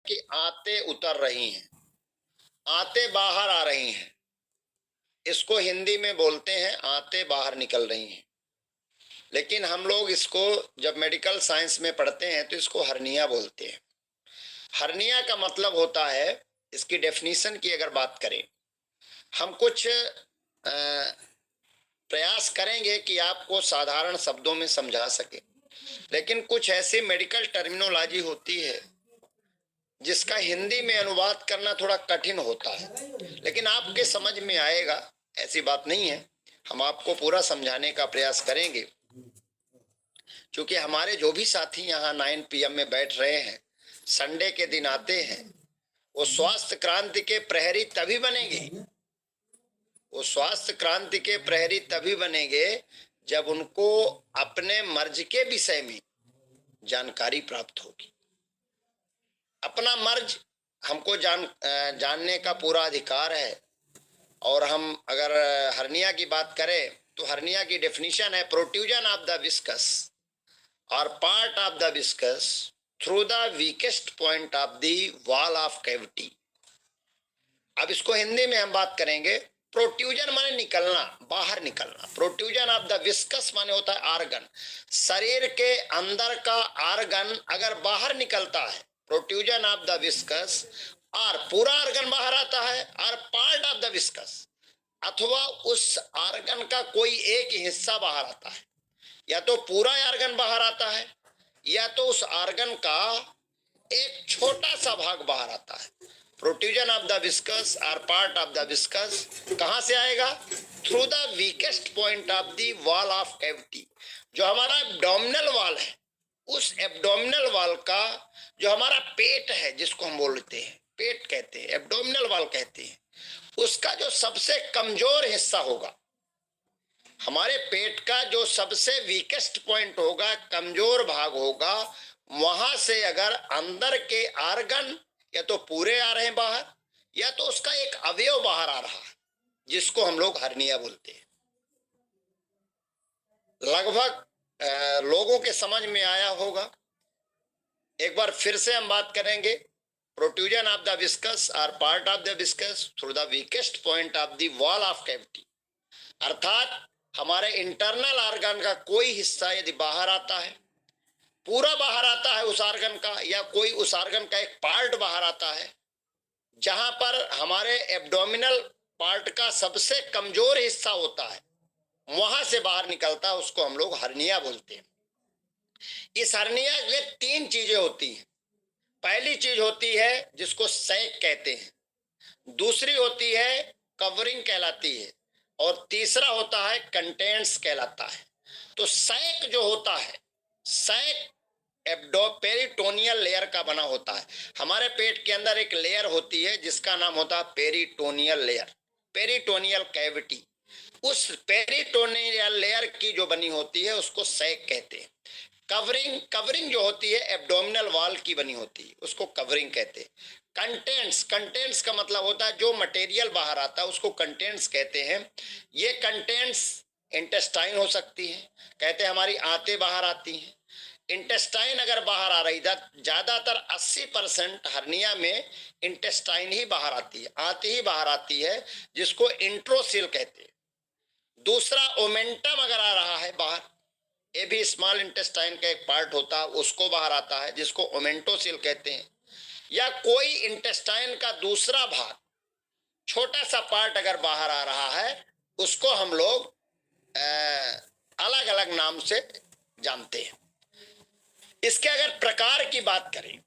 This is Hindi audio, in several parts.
कि आते उतर रही हैं, आते बाहर आ रही हैं। इसको हिंदी में बोलते हैं आते बाहर निकल रही हैं। लेकिन हम लोग इसको जब मेडिकल साइंस में पढ़ते हैं तो इसको हर्निया बोलते हैं। हर्निया का मतलब होता है, इसकी डेफिनेशन की अगर बात करें, हम कुछ प्रयास करेंगे कि आपको साधारण शब्दों में समझा सके। लेकिन कुछ ऐसी मेडिकल टर्मिनोलॉजी होती है जिसका हिंदी में अनुवाद करना थोड़ा कठिन होता है, लेकिन आपके समझ में आएगा, ऐसी बात नहीं है। हम आपको पूरा समझाने का प्रयास करेंगे, क्योंकि हमारे जो भी साथी यहाँ 9 PM में बैठ रहे हैं, संडे के दिन आते हैं, वो स्वास्थ्य क्रांति के प्रहरी तभी बनेंगे, वो स्वास्थ्य क्रांति के प्रहरी तभी बनेंगे जब उनको अपने मर्ज के विषय में जानकारी प्राप्त होगी। अपना मर्ज हमको जानने का पूरा अधिकार है। और हम अगर हर्निया की बात करें तो हर्निया की डेफिनेशन है प्रोट्रूजन ऑफ द विस्कस और part of the viscous through the weakest point of the wall of cavity. अब इसको हिंदी में हम बात करेंगे। प्रोट्रूजन माने निकलना, बाहर निकलना। प्रोट्रूजन ऑफ द विस्कस माने होता है आर्गन, शरीर के अंदर का आर्गन अगर बाहर निकलता है, प्रोट्रूजन ऑफ द विस्कस, और पूरा आर्गन बाहर आता है, और पार्ट ऑफ द विस्कस, अथवा उस आर्गन का कोई एक हिस्सा बाहर आता है, या तो पूरा आर्गन बाहर आता है या तो उस आर्गन का एक छोटा सा भाग बाहर आता है। प्रोट्रूजन ऑफ द विस्कस और पार्ट ऑफ द विस्कस कहां से आएगा? Through the weakest point of the wall of cavity. जो हमारा एब्डोमिनल वॉल है, उस एब्डोमिनल वॉल का, जो हमारा पेट है जिसको हम बोलते हैं, पेट कहते हैं, एब्डोमिनल वॉल कहते हैं, उसका जो सबसे कमजोर हिस्सा होगा, हमारे पेट का जो सबसे वीकेस्ट पॉइंट होगा, कमजोर भाग होगा, वहां से अगर अंदर के आर्गन या तो पूरे आ रहे हैं बाहर, या तो उसका एक अवयव बाहर आ रहा है, जिसको हम लोग हर्निया बोलते हैं। लगभग लोगों के समझ में आया होगा। एक बार फिर से हम बात करेंगे। प्रोट्रूजन ऑफ द विस्कस और part of the viscous through the weakest point of the wall of cavity, अर्थात हमारे इंटरनल ऑर्गन का कोई हिस्सा यदि बाहर आता है, पूरा बाहर आता है उस ऑर्गन का, या कोई उस ऑर्गन का एक पार्ट बाहर आता है, जहां पर हमारे एब्डोमिनल पार्ट का सबसे कमजोर हिस्सा होता है, वहां से बाहर निकलता है, उसको हम लोग हर्निया बोलते हैं। इस हर्निया में 3 चीजें होती हैं। पहली चीज होती है जिसको सैक कहते हैं, दूसरी होती है कवरिंग कहलाती है, और तीसरा होता है कंटेंट्स कहलाता है। तो सैक जो होता है, सैक पेरिटोनियल लेयर का बना होता है। हमारे पेट के अंदर एक लेयर होती है जिसका नाम होता है पेरिटोनियल लेयर, पेरिटोनियल कैविटी। उस पेरिटोनियल लेयर की जो बनी होती है उसको सैक कहते हैं। कवरिंग जो होती है एब्डोमिनल वॉल की बनी होती है, उसको कवरिंग कहते हैं। कंटेंट्स का मतलब होता है जो मटेरियल बाहर आता है, उसको कंटेंट्स कहते हैं। ये कंटेंट्स इंटेस्टाइन हो सकती है, कहते हैं हमारी आंतें बाहर आती हैं। इंटेस्टाइन अगर बाहर आ रही था, ज्यादातर 80% हर्निया में इंटेस्टाइन ही बाहर आती है, आंतें ही बाहर आती है, जिसको इंट्रोसिल कहते हैं। दूसरा ओमेंटम अगर आ रहा है बाहर, ये भी स्मॉल इंटेस्टाइन का एक पार्ट होता है, उसको बाहर आता है, जिसको ओमेंटोसिल कहते हैं। या कोई इंटेस्टाइन का दूसरा भाग, छोटा सा पार्ट अगर बाहर आ रहा है, उसको हम लोग अलग अलग नाम से जानते हैं। इसके अगर प्रकार की बात करें,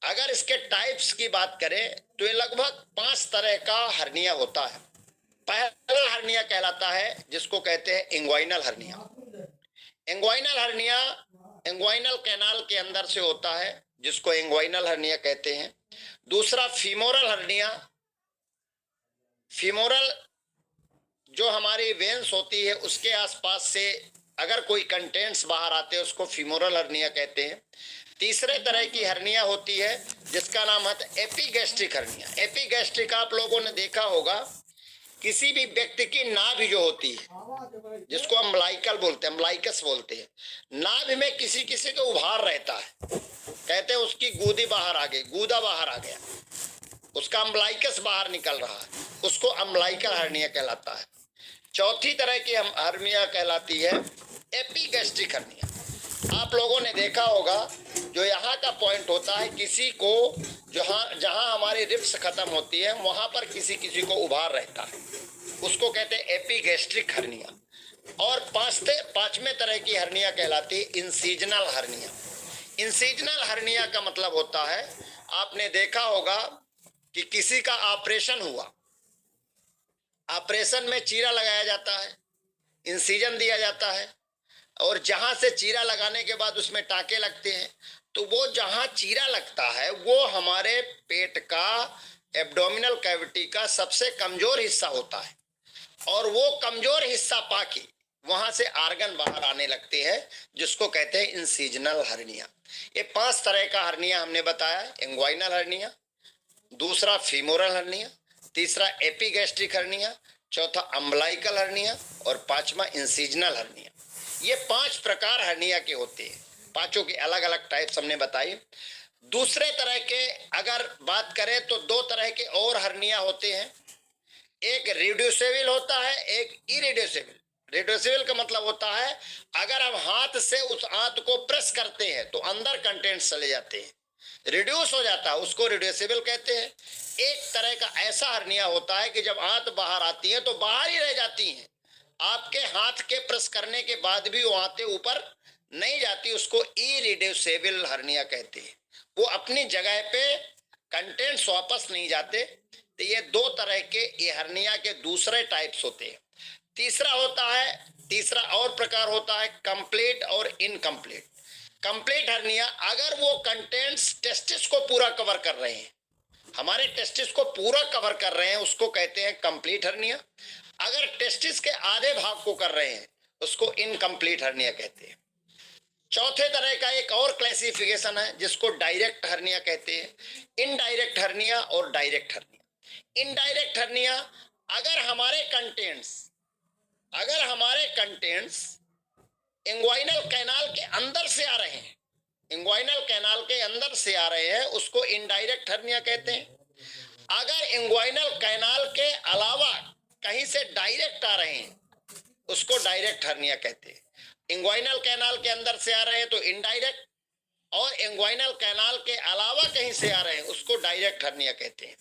अगर इसके टाइप्स की बात करें, तो ये लगभग 5 तरह का हर्निया होता है। पहला हर्निया कहलाता है जिसको कहते हैं inguinal hernia. Inguinal hernia inguinal canal के अंदर से होता है, जिसको इंग्वाइनल हर्निया कहते हैं। दूसरा फीमोरल हर्निया, फीमोरल जो हमारी वेन्स होती है उसके आसपास से अगर कोई कंटेंट्स बाहर आते हैं, उसको फीमोरल हर्निया कहते हैं। तीसरे तरह की हर्निया होती है जिसका नाम है एपिगैस्ट्रिक हर्निया। एपिगैस्ट्रिक आप लोगों ने देखा होगा किसी भी व्यक्ति की नाभि जो होती है, जिसको हम अम्बलाइकल बोलते हैं, अम्बलाइकस बोलते हैं, नाभि में किसी किसी को उभार रहता है, कहते हैं उसकी गूदी बाहर आ गई, गूदा बाहर आ गया, उसका अम्बलाइकस बाहर निकल रहा है, उसको अम्बलाइकल हर्निया कहलाता है। चौथी तरह की हर्निया कहलाती है एपिगैस्ट्रिक हर्निया। आप लोगों ने देखा होगा, जो यहाँ का पॉइंट होता है, किसी को जहाँ हमारी रिब्स खत्म होती है वहां पर किसी किसी को उभार रहता है, उसको कहते हैं एपिगैस्ट्रिक हर्निया। और पांचवें तरह की हर्निया कहलाती है इंसिजनल हर्निया। इंसिजनल हर्निया का मतलब होता है, आपने देखा होगा कि किसी का ऑपरेशन हुआ, ऑपरेशन में चीरा लगाया जाता है, इंसिजन दिया जाता है, और जहां से चीरा लगाने के बाद उसमें टाके लगते हैं, तो वो जहां चीरा लगता है वो हमारे पेट का, एब्डोमिनल कैविटी का सबसे कमजोर हिस्सा होता है, और वो कमजोर हिस्सा पाके वहां से आर्गन बाहर आने लगते हैं, जिसको कहते हैं इंसिजनल हर्निया। ये 5 तरह का हर्निया हमने बताया, इंग्वाइनल हर्निया, दूसरा फीमोरल हर्निया, तीसरा एपिगैस्ट्रिक हर्निया, चौथा अम्बलाइकल हर्निया, और पांचवा इंसिजनल हर्निया। ये 5 प्रकार हर्निया के होते हैं, पांचों के अलग अलग टाइप्स हमने बताए। दूसरे तरह के अगर बात करें तो 2 तरह के और हर्निया होते हैं, एक रिड्यूसेबल होता है, एक इरिड्यूसेबल। रिड्यूसेबल का मतलब होता है, अगर हम हाथ से उस आंत को प्रेस करते हैं तो अंदर कंटेंट्स चले जाते हैं, रिड्यूस हो जाता है, उसको रिड्यूसेबल कहते हैं। एक तरह का ऐसा हर्निया होता है कि जब आंत बाहर आती है तो बाहर ही रह जाती हैं, आपके हाथ के प्रेस करने के बाद भी वो आंतें ऊपर नहीं जाती, उसको इरिड्यूसेबल हर्निया कहते हैं। वो अपनी जगह पे कंटेंट्स वापस नहीं जाते। तो ये 2 तरह के ये हर्निया के दूसरे टाइप्स होते हैं। तीसरा और प्रकार होता है कंप्लीट और इनकम्प्लीट। कंप्लीट हर्निया, अगर वो कंटेंट्स टेस्टिस को पूरा कवर कर रहे हैं, हमारे टेस्टिस को पूरा कवर कर रहे हैं, उसको कहते हैं कंप्लीट हर्निया। अगर टेस्टिस के आधे भाग को कर रहे हैं, उसको इनकम्प्लीट हर्निया कहते हैं। चौथे तरह का एक और क्लासिफिकेशन है, जिसको डायरेक्ट हर्निया कहते हैं, इनडायरेक्ट हर्निया और डायरेक्ट हर्निया। इनडायरेक्ट हर्निया, अगर हमारे कंटेंट्स इंग्वाइनल कैनाल के अंदर से आ रहे हैं, इंग्वाइनल कैनाल के अंदर से आ रहे हैं, उसको इनडायरेक्ट हर्निया कहते हैं। अगर इंग्वाइनल कैनाल के अलावा कहीं से डायरेक्ट आ रहे हैं, उसको डायरेक्ट हर्निया कहते हैं। इंग्वाइनल कैनाल के अंदर से आ रहे हैं तो इनडायरेक्ट, और इंग्वाइनल कैनाल के अलावा कहीं से आ रहे हैं, उसको डायरेक्ट हर्निया कहते हैं।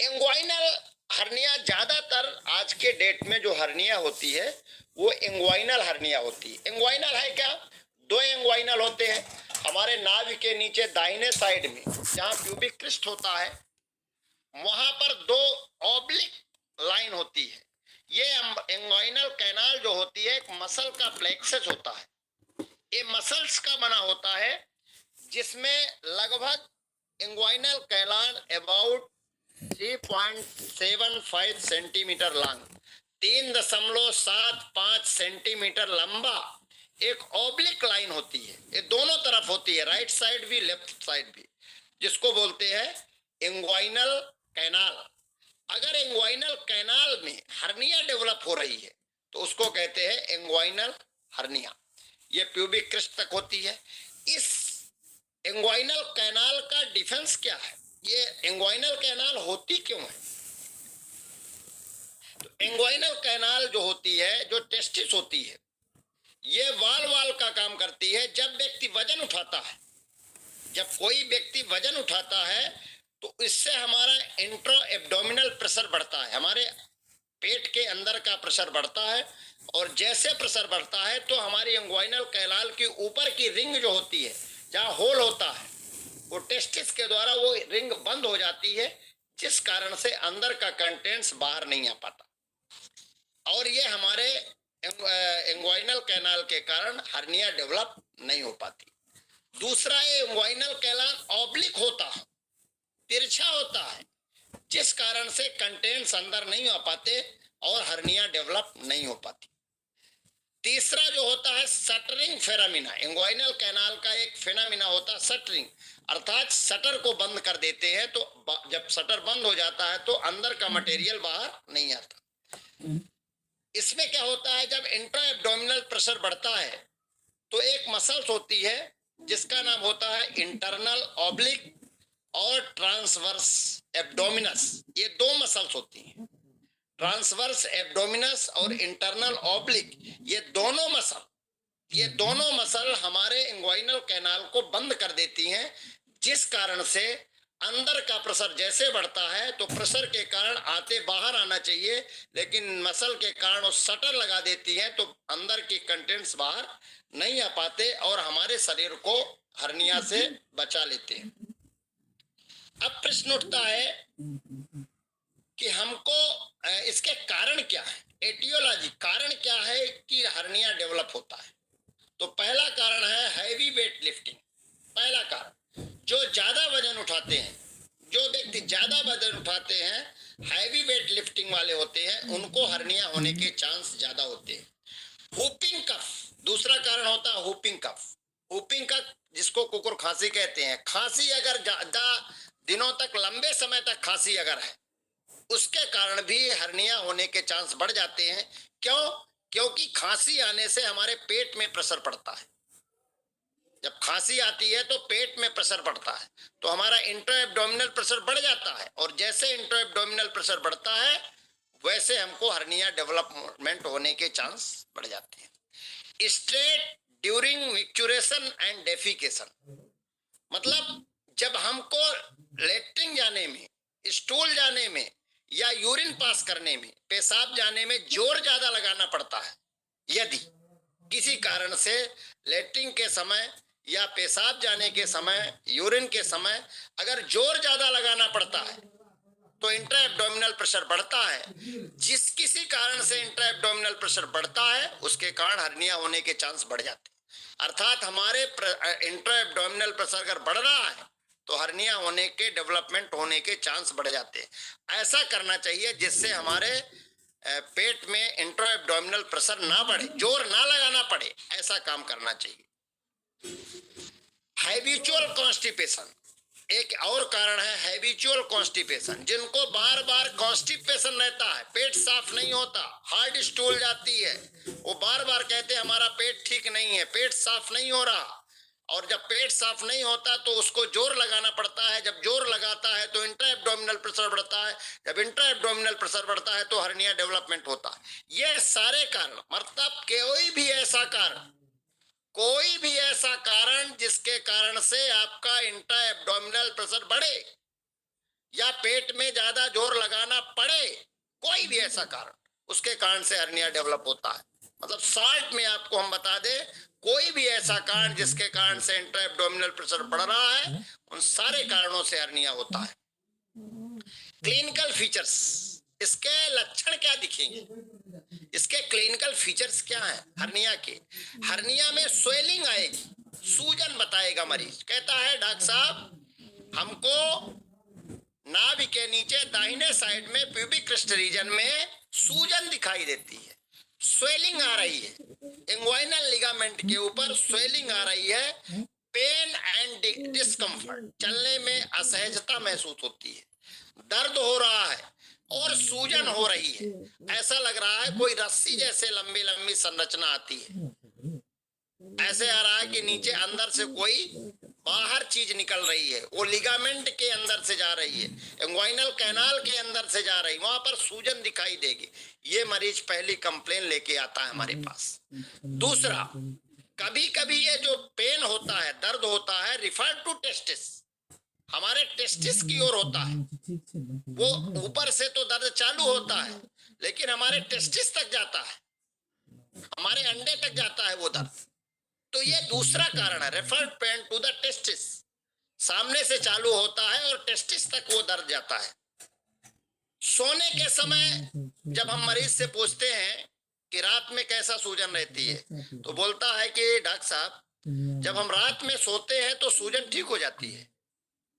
इंग्वाइनल हर्निया, ज्यादातर आज के डेट में जो हर्निया होती है वो इंग्वाइनल हर्निया होती है। इंग्वाइनल है क्या? 2 इंग्वाइनल होते हैं। हमारे नाभि के नीचे दाहिने साइड में जहां प्यूबिक क्रिस्ट होता है, वहां पर 2 ऑब्लिक लाइन होती है। ये इंग्वाइनल कैनाल जो होती है, एक मसल का प्लेक्सस होता है, ये मसल्स का बना होता है, जिसमें लगभग inguinal canal about 3.75 centimetre long, 3.75 centimetre लंबा एक ऑब्लिक लाइन होती है। ये दोनों तरफ होती है, राइट साइड भी लेफ्ट साइड भी, जिसको बोलते हैं इंग्वाइनल कैनाल। अगर इंग्वाइनल कैनाल में हर्निया डेवलप हो रही है तो उसको कहते हैं इंग्वाइनल हर्निया। ये प्यूबिक क्रिस्ट तक होती है। इस इंग्वाइनल कैनाल का डिफेंस क्या है? ये इंग्वाइनल कैनाल होती क्यों है? तो इंग्वाइनल कैनाल जो होती है, जो टेस्टिस होती है, ये वाल का काम करती है। जब व्यक्ति वजन उठाता है, जब कोई व्यक्ति वजन उठाता है तो इससे हमारा इंट्रो एब्डोमिनल प्रेशर बढ़ता है, हमारे पेट के अंदर का प्रेशर बढ़ता है, और जैसे प्रेशर बढ़ता है तो हमारी इंग्वाइनल कैनाल की ऊपर की रिंग जो होती है, जहाँ होल होता है, वो टेस्टिस के द्वारा वो रिंग बंद हो जाती है, जिस कारण से अंदर का कंटेंट्स बाहर नहीं आ पाता, और ये हमारे इंग्वाइनल कैनाल के कारण हर्निया डेवलप नहीं हो पाती। दूसरा, ये इंग्वाइनल कैनाल ऑब्लिक होता है, तिरछा होता है, जिस कारण से कंटेंट्स अंदर नहीं आ पाते और हर्निया डेवलप नहीं हो पाती। तीसरा जो होता है शटरिंग फेनामिना, इंग्वाइनल कैनाल का एक फेनामिना होता है शटरिंग, अर्थात शटर को बंद कर देते हैं, तो जब शटर बंद हो जाता है तो अंदर का मटेरियल बाहर नहीं आता। इसमें क्या होता है, जब इंट्रा एब्डोमिनल प्रेशर बढ़ता है तो एक मसल्स होती है जिसका नाम होता है इंटरनल ऑब्लिक और ट्रांसवर्स एब्डोमिनस। ये दो मसल्स होती हैं, ट्रांसवर्स एब्डोमिनस और इंटरनल ऑब्लिक। ये दोनों मसल हमारे इंग्वाइनल कैनाल को बंद कर देती हैं, जिस कारण से अंदर का प्रेशर जैसे बढ़ता है तो प्रेशर के कारण आते बाहर आना चाहिए, लेकिन मसल के कारण वो शटर लगा देती है तो अंदर की कंटेंट्स बाहर नहीं आ पाते और हमारे शरीर को हर्निया से बचा लेते हैं। अब प्रश्न उठता है कि हमको इसके कारण क्या है, एटियोलॉजी, कारण क्या है कि हर्निया डेवलप होता है। तो पहला कारण है हैवी वेट लिफ्टिंग। पहला कारण, जो ज्यादा वजन उठाते हैं, जो व्यक्ति ज्यादा वजन उठाते हैं, हैवी वेट लिफ्टिंग वाले होते हैं, उनको हर्निया होने के चांस ज्यादा होते हैं। हुपिंग कफ दूसरा कारण होता है, हुपिंग कफ। हुपिंग कफ जिसको कुकुर खांसी कहते हैं, खांसी अगर ज्यादा दिनों तक, लंबे समय तक खांसी अगर है, उसके कारण भी हर्निया होने के चांस बढ़ जाते हैं। क्यों? क्योंकि खांसी आने से हमारे पेट में प्रेशर पड़ता है। जब खांसी आती है तो पेट में प्रेशर पड़ता है, तो हमारा इंट्रा एब्डोमिनल प्रेशर बढ़ जाता है, और जैसे इंट्रा एब्डोमिनल प्रेशर बढ़ता है वैसे हमको हर्निया डेवलपमेंट होने के चांस बढ़ जाते हैं। Straight during micturition and defecation, मतलब जब हमको लेटरिन जाने में, स्टूल जाने में या यूरिन पास करने में, पेशाब जाने में जोर ज्यादा लगाना पड़ता है, यदि किसी कारण से लेटरिन के समय या पेशाब जाने के समय, यूरिन के समय अगर जोर ज्यादा लगाना पड़ता है तो इंट्रा एब्डोमिनल प्रेशर बढ़ता है। जिस किसी कारण से इंट्रा एब्डोमिनल प्रेशर बढ़ता है उसके कारण हर्निया होने के चांस बढ़ जाते हैं। अर्थात हमारे इंट्रा एब्डोमिनल प्रेशर अगर बढ़ रहा है तो हर्निया होने के, डेवलपमेंट होने के चांस बढ़ जाते हैं। ऐसा करना चाहिए जिससे हमारे पेट में इंट्रा एब्डोमिनल प्रेशर ना बढ़े, जोर ना लगाना पड़े, ऐसा काम करना चाहिए। हैबिचुअल कॉन्स्टिपेशन एक और कारण है, हैबिचुअल कॉन्स्टिपेशन। जिनको बार बार कॉन्स्टिपेशन रहता है, पेट साफ नहीं होता, हार्ड स्टूल जाती है, वो बार बार कहते हैं हमारा पेट ठीक नहीं है, पेट साफ नहीं हो रहा, और जब पेट साफ नहीं होता तो उसको जोर लगाना पड़ता है। जब जोर लगाता है तो इंट्रा एब्डोमिनल प्रेशर बढ़ता है, जब इंट्रा एब्डोमिनल प्रेशर बढ़ता है तो हर्निया डेवलपमेंट होता है। ये सारे कारण, मतलब कोई भी ऐसा कारण जिसके कारण से आपका इंट्रा एब्डोमिनल प्रेशर बढ़े या पेट में ज्यादा जोर लगाना पड़े, कोई भी ऐसा कारण, उसके कारण से हर्निया डेवलप होता है। मतलब शॉर्ट में आपको हम बता दें, कोई भी ऐसा कारण जिसके कारण से इंट्रा एब्डोमिनल प्रेशर बढ़ रहा है, उन सारे कारणों से हर्निया होता है। क्लिनिकल फीचर्स, इसके लक्षण क्या दिखेंगे, इसके क्लिनिकल फीचर्स क्या है हर्निया के? हर्निया में स्वेलिंग आएगी, सूजन बताएगा मरीज, कहता है डॉक्टर साहब हमको नाभि के नीचे दाहिने साइड में प्यूबिक क्रिस्ट रीजन में सूजन दिखाई देती है, स्वेलिंग आ रही है, इंग्वाइनल लिगामेंट के ऊपर स्वेलिंग आ रही है, पेन एंड डिस्कम्फर्ट, चलने में असहजता महसूस होती है, दर्द हो रहा है और सूजन हो रही है। ऐसा लग रहा है कोई रस्सी जैसे लंबी लंबी संरचना आती है, ऐसे आ रहा है कि नीचे अंदर से कोई बाहर चीज निकल रही है, वो लिगामेंट के अंदर से जा रही है, इंग्वाइनल कैनाल के अंदर से जा रही, वहां पर सूजन दिखाई देगी। ये मरीज पहली कंप्लेन लेके आता है हमारे पास। दूसरा, कभी कभी ये जो पेन होता है, दर्द होता है, रिफर टू टेस्टिस, हमारे टेस्टिस की ओर होता है। वो ऊपर से तो दर्द चालू होता है लेकिन हमारे टेस्टिस तक जाता है, हमारे अंडे तक जाता है वो दर्द। तो ये दूसरा कारण है, referred pain to the testis, सामने से चालू होता है और टेस्टिस तक वो दर्द जाता है। सोने के समय जब हम मरीज से पूछते हैं कि रात में कैसा सूजन रहती है, तो बोलता है कि डॉक्टर साहब जब हम रात में सोते हैं तो सूजन ठीक हो जाती है,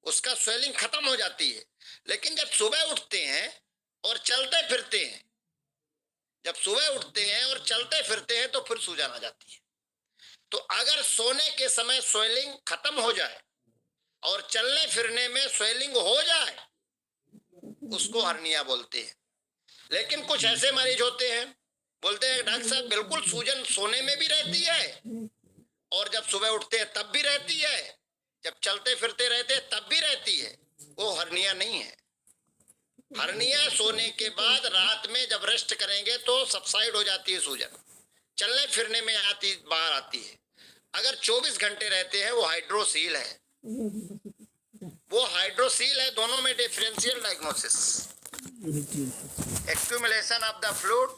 उसका स्वेलिंग खत्म हो जाती है, लेकिन जब सुबह उठते हैं और चलते फिरते हैं, जब सुबह उठते हैं और चलते फिरते हैं तो फिर सूजन आ जाती है। तो अगर सोने के समय स्वेलिंग खत्म हो जाए और चलने फिरने में स्वेलिंग हो जाए, उसको हर्निया बोलते हैं। लेकिन कुछ ऐसे मरीज होते हैं, बोलते हैं डॉक्टर साहब बिल्कुल सूजन सोने में भी रहती है और जब सुबह उठते हैं तब भी रहती है, जब चलते फिरते रहते हैं तब भी रहती है। वो हर्निया नहीं है। हर्निया सोने के बाद रात में जब रेस्ट करेंगे तो सबसाइड हो जाती है सूजन, चलने फिरने में बाहर आती है। अगर 24 घंटे रहते हैं वो हाइड्रोसील है, वो हाइड्रोसील है। दोनों में differential diagnosis, accumulation of the fluid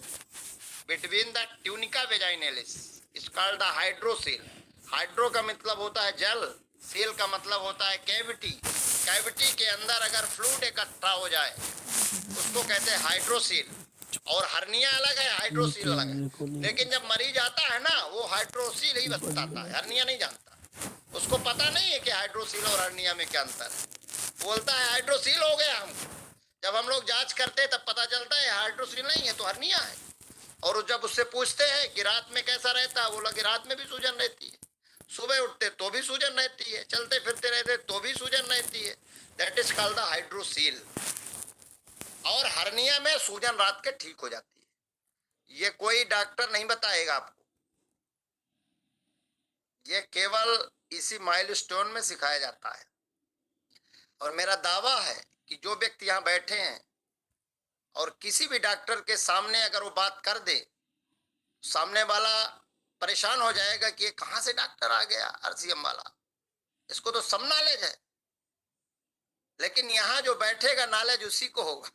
between the tunica vaginalis is called the hydrocele. Hydro का मतलब होता है जल, सील का मतलब होता है कैविटी। कैविटी के अंदर अगर फ्लूइड इकट्ठा हो जाए उसको कहते हैं हाइड्रोसील। और हर्निया अलग है, हाइड्रोसील अलग है। लेकिन जब मरीज आता है ना, वो हाइड्रोसील ही बताता है, हर्निया नहीं जानता। उसको पता नहीं है कि हाइड्रोसील और हर्निया में क्या अंतर है। बोलता है हाइड्रोसील हो गया हमको। जब हम लोग जांच करते हैं तब पता चलता है हाइड्रोसील नहीं है तो हर्निया है। और जब उससे पूछते हैं कि रात में कैसा रहता है, बोला कि रात में भी सूजन रहती है, सुबह उठते तो भी सूजन रहती है, चलते फिरते रहते तो भी सूजन रहती है। That is called the hydrocele. और हर्निया में सूजन रात के ठीक हो जाती है। ये कोई डॉक्टर नहीं बताएगा आपको, ये केवल इसी माइलस्टोन में सिखाया जाता है। और मेरा दावा है कि जो व्यक्ति यहाँ बैठे हैं और किसी भी डॉक्टर के सामने अगर वो बात कर दे, सामने वाला परेशान हो जाएगा कि ये कहाँ से डॉक्टर आ गया आरसीएम वाला, इसको तो सब नॉलेज है। लेकिन यहाँ जो बैठेगा नॉलेज उसी को होगा।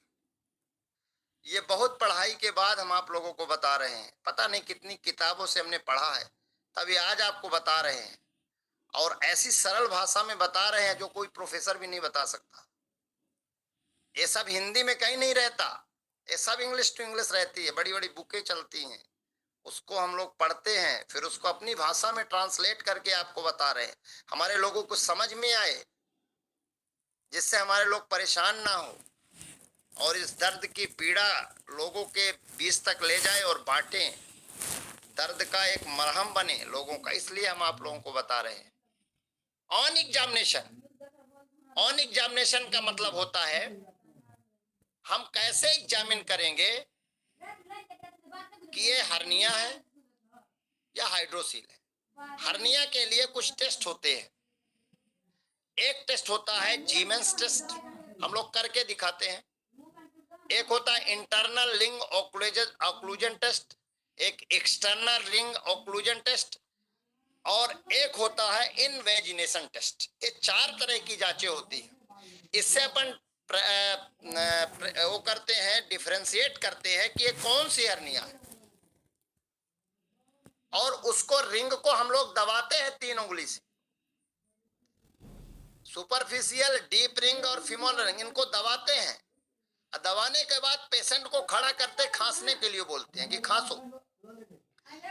ये बहुत पढ़ाई के बाद हम आप लोगों को बता रहे हैं, पता नहीं कितनी किताबों से हमने पढ़ा है, तभी आज आपको बता रहे हैं। और ऐसी सरल भाषा में बता रहे हैं जो कोई प्रोफेसर भी नहीं बता सकता। ये सब हिंदी में कहीं नहीं रहता, ये सब इंग्लिश टू इंग्लिश रहती है। बड़ी बड़ी बुकें चलती हैं, उसको हम लोग पढ़ते हैं, फिर उसको अपनी भाषा में ट्रांसलेट करके आपको बता रहे हैं, हमारे लोगों को समझ में आए, जिससे हमारे लोग परेशान ना हो और इस दर्द की पीड़ा लोगों के बीच तक ले जाए और बांटें, दर्द का एक मरहम बने लोगों का। इसलिए हम आप लोगों को बता रहे हैं। ऑन एग्जामिनेशन, ऑन एग्जामिनेशन का मतलब होता है हम कैसे एग्जामिन करेंगे कि ये हर्निया है या हाइड्रोसील है। हर्निया के लिए कुछ टेस्ट होते हैं। एक टेस्ट होता है जीमेंस टेस्ट, हम लोग करके दिखाते हैं। एक होता है इंटरनल रिंग ऑक्लूजन टेस्ट, एक एक्सटर्नल रिंग ऑक्लूजन टेस्ट, और एक होता है इनवेजिनेशन टेस्ट। ये 4 तरह की जांचें होती हैं। इससे अपन वो करते हैं, डिफरेंशिएट करते हैं कि ये कौन सी हर्निया है। और उसको रिंग को हम लोग दबाते हैं 3 उंगली से, सुपरफिशियल, डीप रिंग और फीमोरल रिंग, इनको दबाते हैं। दबाने के बाद पेशेंट को खड़ा करते खांसने के लिए बोलते हैं कि खांसो।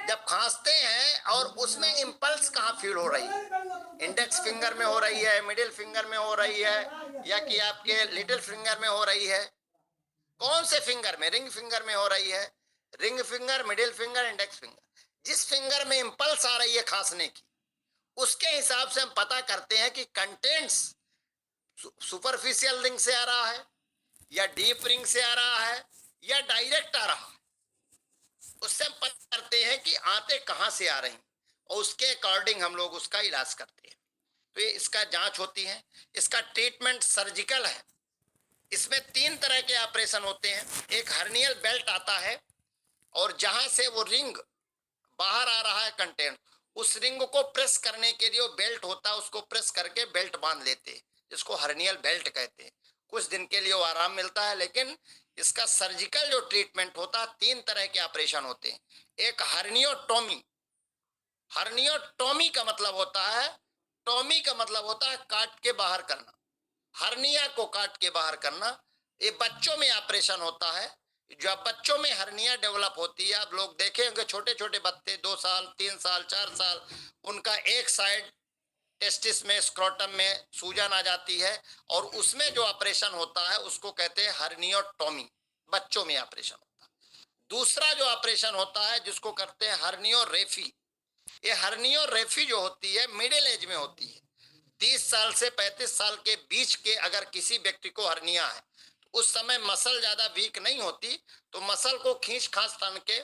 जब खांसते हैं और उसमें इंपल्स कहाँ फील हो रही है, इंडेक्स फिंगर में हो रही है, मिडिल फिंगर में हो रही है, या कि आपके लिटिल फिंगर में हो रही है, कौन से फिंगर में, रिंग फिंगर में हो रही है, ring finger, middle finger, index finger, जिस फिंगर में इंपल्स आ रही है खांसने की, उसके हिसाब से हम पता करते हैं कि कंटेंट्स सुपरफिशियल रिंग से आ रहा है या डीप रिंग से आ रहा है या डायरेक्ट आ रहा है। उससे हम पता करते हैं कि आते कहां से आ रही हैं और उसके अकॉर्डिंग हम लोग उसका इलाज करते हैं। तो ये इसका जांच होती है। इसका ट्रीटमेंट सर्जिकल है। इसमें 3 तरह के ऑपरेशन होते हैं। एक हर्नियल बेल्ट आता है और जहां से वो रिंग बाहर आ रहा है कंटेंट, उस रिंग को प्रेस करने के लिए वो बेल्ट होता है, उसको प्रेस करके बेल्ट बांध लेते हैं, जिसको हर्नियल बेल्ट कहते हैं। कुछ दिन के लिए वो आराम मिलता है। लेकिन इसका सर्जिकल जो ट्रीटमेंट होता है, 3 तरह के ऑपरेशन होते हैं। एक हर्नियोटोमी, हर्नियोटोमी का मतलब होता है, टोमी का मतलब होता है काट के बाहर करना, हर्निया को काट के बाहर करना। ये बच्चों में ऑपरेशन होता है। जब बच्चों में हर्निया डेवलप होती है, आप लोग देखेंगे छोटे छोटे बच्चे 2 साल 3 साल 4 साल, उनका एक साइड टेस्टिस में, स्क्रोटम में सूजन आ जाती है और उसमें जो ऑपरेशन होता है उसको कहते हैं हर्नियोटोमी। बच्चों में ऑपरेशन होता है। दूसरा जो ऑपरेशन होता है जिसको करते हैं हर्नियोरेफी। ये हर्नियोरेफी जो होती है मिडिल एज में होती है। 30 साल से 35 साल के बीच के अगर किसी व्यक्ति को हर्निया है तो उस समय मसल ज्यादा वीक नहीं होती, तो मसल को खींच खांच तान के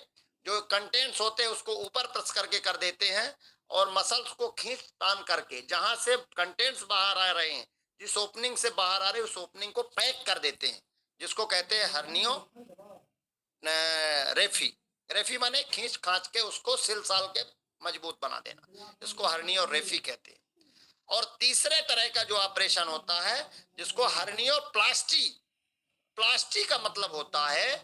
जो कंटेंट्स होते हैं उसको ऊपर प्रेस करके कर देते हैं, और मसल्स को खींच तान करके जहां से कंटेंट्स बाहर आ रहे हैं, जिस ओपनिंग से बाहर आ रहे हैं उस ओपनिंग को पैक कर देते हैं, जिसको कहते हैं हर्नियो रेफी। रेफी माने खींच खांच के उसको सिल साल के मजबूत बना देना, इसको हर्नियोरेफी कहते हैं। और तीसरे तरह का जो ऑपरेशन होता है जिसको हर्नियोप्लास्टी। प्लास्टी का मतलब होता है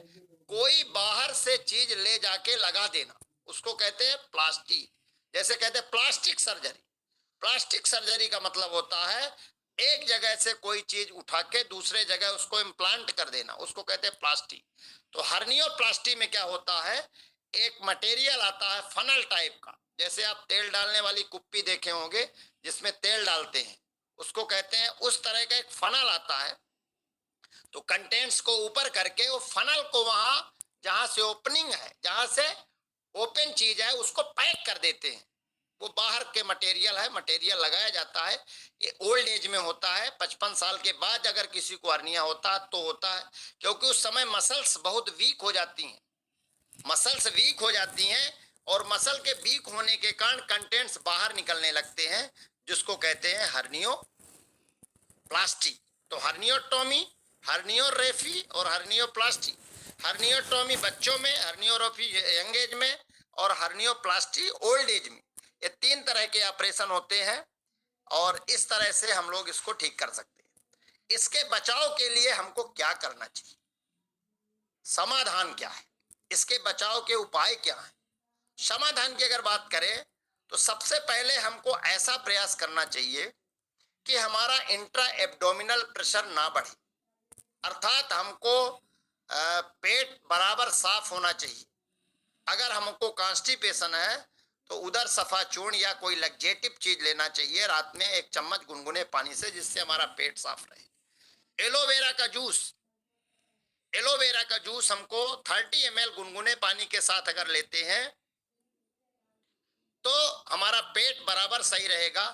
कोई बाहर से चीज ले जाके लगा देना, उसको कहते हैं प्लास्टी। जैसे कहते हैं प्लास्टिक सर्जरी। प्लास्टिक सर्जरी का मतलब होता है एक जगह से कोई चीज उठा के दूसरे जगह उसको इम्प्लांट कर देना, उसको कहते हैं प्लास्टी। तो हर्नियोप्लास्टी में क्या होता है, एक मटेरियल आता है फनल टाइप का, जैसे आप तेल डालने वाली कुप्पी देखे होंगे जिसमें तेल डालते हैं, उसको कहते हैं, उस तरह का एक फनल आता है। तो कंटेंट्स को ऊपर करके वो फनल को वहां जहां से ओपनिंग है, जहां से ओपन चीज है, उसको पैक कर देते हैं। वो बाहर के मटेरियल है, मटेरियल लगाया जाता है। ये ओल्ड एज में होता है, 55 साल के बाद अगर किसी को हर्निया होता है तो होता है, क्योंकि उस समय मसल्स बहुत वीक हो जाती हैं। मसल्स वीक हो जाती हैं और मसल के वीक होने के कारण कंटेंट्स बाहर निकलने लगते हैं, जिसको कहते हैं हर्नियोप्लास्टी। तो हर्नियोटोमी, हर्नियोरेफी और हर्नियोप्लास्टी। हर्नियोटोमी बच्चों में, हर्नियोरेफी यंग एज में, और हर्नियोप्लास्टी ओल्ड एज में। ये 3 तरह के ऑपरेशन होते हैं और इस तरह से हम लोग इसको ठीक कर सकते हैं। इसके बचाव के लिए हमको क्या करना चाहिए, समाधान क्या है, इसके बचाव के उपाय क्या है। समाधान की अगर बात करें तो सबसे पहले हमको ऐसा प्रयास करना चाहिए कि हमारा इंट्रा एब्डोमिनल प्रेशर ना बढ़े, अर्थात हमको पेट बराबर साफ होना चाहिए। अगर हमको कॉन्स्टिपेशन है तो उधर सफा चूर्ण या कोई लग्जेटिव चीज लेना चाहिए रात में 1 चम्मच गुनगुने पानी से, जिससे हमारा पेट साफ रहे। एलोवेरा का जूस, एलोवेरा का जूस हमको 30 ml गुनगुने पानी के साथ अगर लेते हैं तो हमारा पेट बराबर सही रहेगा,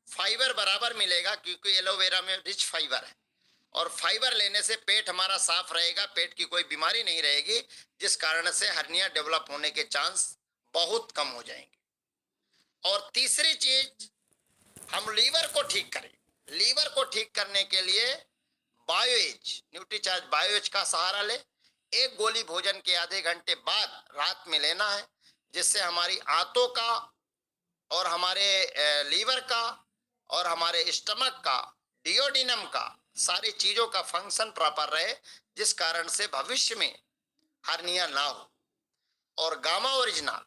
फाइबर बराबर मिलेगा, क्योंकि एलोवेरा में रिच फाइबर है, और फाइबर लेने से पेट हमारा साफ रहेगा, पेट की कोई बीमारी नहीं रहेगी, जिस कारण से हर्निया डेवलप होने के चांस बहुत कम हो जाएंगे। और तीसरी चीज, हम लीवर को ठीक करें। लीवर को ठीक करने के लिए बायोएज, न्यूट्रीचार्ज बायोएज का सहारा ले। 1 गोली भोजन के आधे घंटे बाद रात में लेना है, जिससे हमारी आंतों का और हमारे लीवर का और हमारे स्टमक का, डियोडिनम का, सारी चीजों का फंक्शन प्रॉपर रहे, जिस कारण से भविष्य में हर्निया ना हो। और गामा ओरिजिनल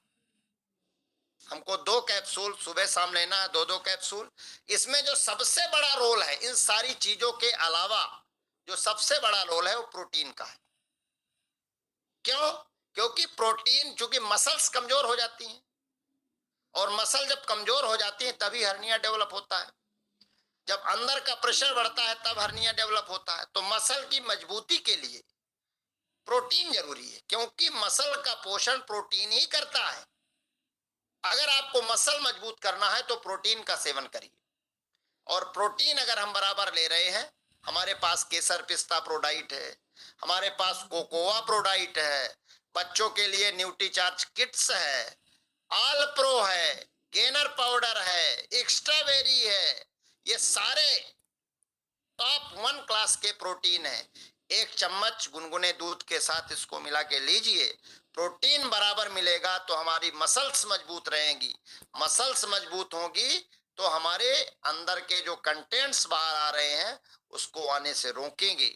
हमको 2 कैप्सूल सुबह शाम लेना है, 2-2 कैप्सूल। इसमें जो सबसे बड़ा रोल है, इन सारी चीजों के अलावा जो सबसे बड़ा रोल है वो प्रोटीन का है। क्यों? क्योंकि प्रोटीन, चूंकि मसल्स कमजोर हो जाती हैं और मसल जब कमजोर हो जाती है तभी हर्निया डेवलप होता है। जब अंदर का प्रेशर बढ़ता है तब हर्निया डेवलप होता है। तो मसल की मजबूती के लिए प्रोटीन जरूरी है, क्योंकि मसल का पोषण प्रोटीन ही करता है। अगर आपको मसल मजबूत करना है तो प्रोटीन का सेवन करिए, और प्रोटीन अगर हम बराबर ले रहे हैं, हमारे पास केसर पिस्ता प्रोडाइट है, हमारे पास कोकोआ प्रोडाइट है, बच्चों के लिए न्यूट्रीचार्ज किट्स है, ऑल प्रो है, गेनर पाउडर है, एक्स्ट्राबेरी है, ये सारे टॉप 1 क्लास के प्रोटीन है। 1 चम्मच गुनगुने दूध के साथ इसको मिला के लीजिए, प्रोटीन बराबर मिलेगा तो हमारी मसल्स मजबूत रहेंगी। मसल्स मजबूत होगी तो हमारे अंदर के जो कंटेंट्स बाहर आ रहे हैं उसको आने से रोकेंगे,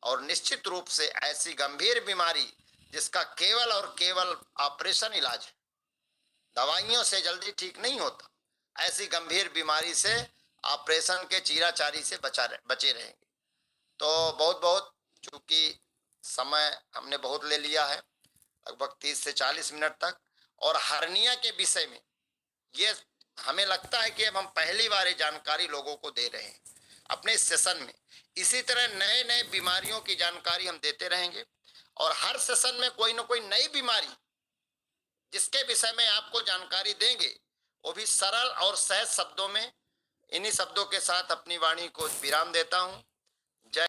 और निश्चित रूप से ऐसी गंभीर बीमारी जिसका केवल और केवल ऑपरेशन इलाज है, दवाइयों से जल्दी ठीक नहीं होता, ऐसी गंभीर बीमारी से ऑपरेशन के चीराचारी से बचे रहेंगे। तो बहुत बहुत, चूंकि समय हमने बहुत ले लिया है, लगभग 30 से 40 मिनट तक, और हर्निया के विषय में ये हमें लगता है कि अब हम पहली बार ये जानकारी लोगों को दे रहे हैं अपने इस सेशन में। इसी तरह नए नए बीमारियों की जानकारी हम देते रहेंगे। और हर सेशन में कोई ना कोई नई बीमारी जिसके विषय में आपको जानकारी देंगे, वो भी सरल और सहज शब्दों में। इन्हीं शब्दों के साथ अपनी वाणी को विराम देता हूं। जय